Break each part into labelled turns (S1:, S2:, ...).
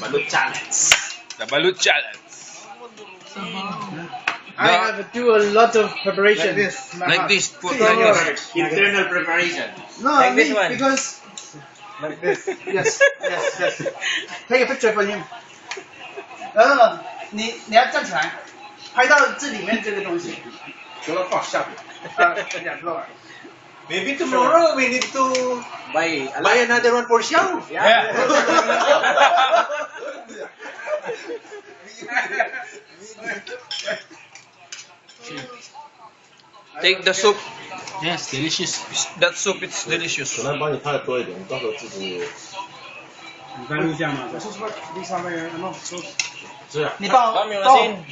S1: Balut challenge.
S2: The balut challenge.
S3: I have to do a lot of preparation.
S2: Like this. Put
S3: So,
S2: like this.
S1: Internal preparation.
S3: No,
S4: Like
S3: I
S4: this
S3: mean,
S4: one.
S3: because
S4: Like this.
S3: yes, yes, yes. Take a picture for him. No，你要站起来，拍到这里面这个东西。
S1: 除了放下面。
S3: 两个。
S1: Maybe tomorrow we need to
S4: Bye.
S1: buy another one for show.
S2: Yeah. Take the soup.
S1: Yes, delicious.
S2: That soup, it's delicious.
S5: 可能帮你拍的多一点，你到时候自己
S1: 你在录像吗？
S5: 这样。
S3: 你帮我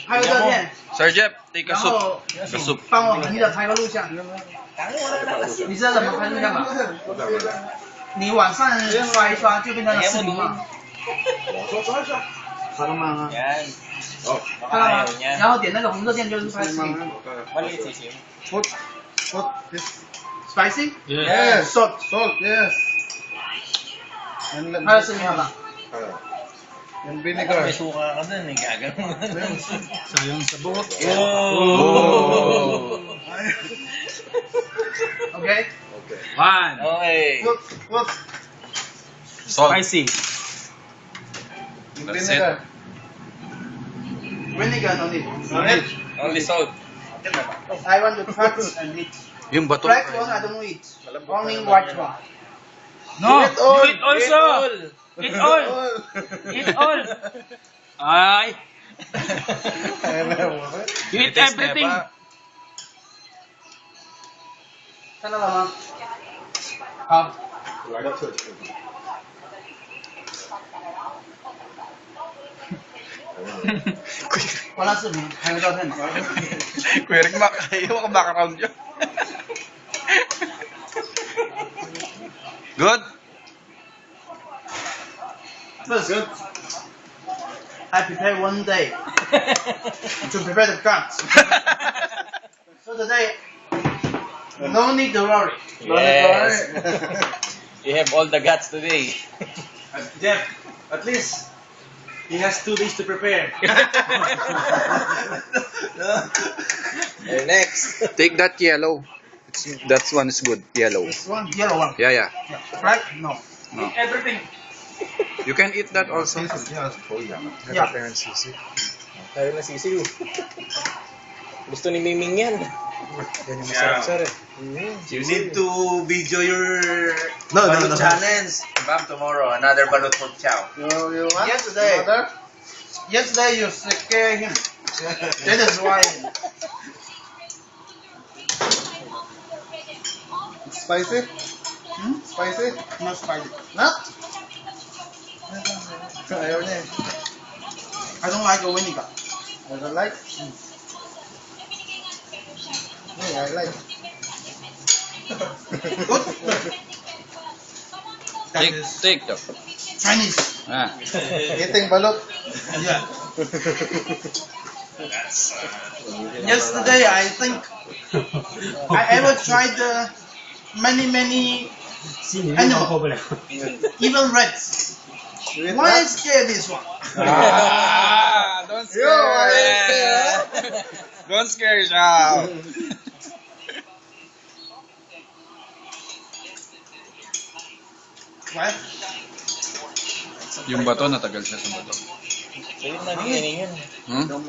S3: 拍个照片，
S2: Sir Jeff, take a
S3: 然
S2: soup.
S3: 后
S2: The soup.
S3: 帮我横着拍个录像。你知道怎么拍录像吗？你往上刷一刷就变成了视频嘛，
S5: 往上抓一下。
S3: 看到吗？
S4: Yan.
S5: 好，
S3: 看到吗
S4: Ayaw？niya.
S3: 然后点那个红色键就是拍视频。
S4: Maliit si Sim.
S6: Put this.
S3: Spicy？
S6: Yes. Salt. Yes. And
S3: 拍了视频好了。
S6: and
S4: May
S6: vinegar.
S4: suka ka dun, eh. Gagano.
S1: Sayang sa buhok.
S4: Oh!
S3: OK。
S1: One.
S4: Okay.
S6: Put
S2: Salt.
S1: Spicy.
S2: That's
S6: vinegar.
S3: Vinegar no need.
S4: Only salt.
S3: I want to cut and eat.
S2: Yung bato.
S3: Black one I don't eat. Only white one.
S1: No.
S6: Eat all.
S1: You eat also. Eat all. Eat all. Ay. You eat
S2: Taste na
S1: everything.
S2: ba?
S3: 看到了吗？好。
S5: 来个特写。
S3: 关了视频，拍个照片。
S2: Kuya Rick, ayaw ka background yun. Good?
S3: First, I prepare one day to prepare the guts. So today, no need to worry.
S4: Yes. You have all the guts today.
S1: Jeff, at least he has 2 days to prepare.
S4: Next.
S2: Take that yellow. That one is good. Yellow.
S3: This one, yellow one.
S2: Yeah, yeah.
S3: Black, no.
S2: No.
S3: Everything.
S2: You can eat that also.
S5: 头一样。
S3: Yeah.
S4: Tayo na sisiw. Gusto ni Miming yan.
S6: Yan yung masarap sir eh.
S1: You need to video your
S5: No,
S1: balut
S5: no.
S1: challenge. Bam, tomorrow another balut for chow.
S6: You want?
S3: Yesterday.
S6: Another?
S3: Yesterday you scare him. That is why.
S6: Spicy?
S3: Hmm?
S6: Spicy?
S3: Not spicy.
S6: Not? Ayaw niya eh.
S3: I don't like the vinegar.
S6: I don't like. Yeah, I like.
S2: Take that.
S3: Chinese.
S2: Ah.
S6: Eating balot.
S3: Yeah. Yesterday I think I ever tried many animals, even rats.
S6: You eat
S3: Why I
S6: that?
S3: scare this one?
S2: Don't
S6: You are scared.
S2: Don't scare siya.
S3: Why?
S2: Yung bato, natagal siya sa bato.
S4: So yun lang yun.
S2: Hmm?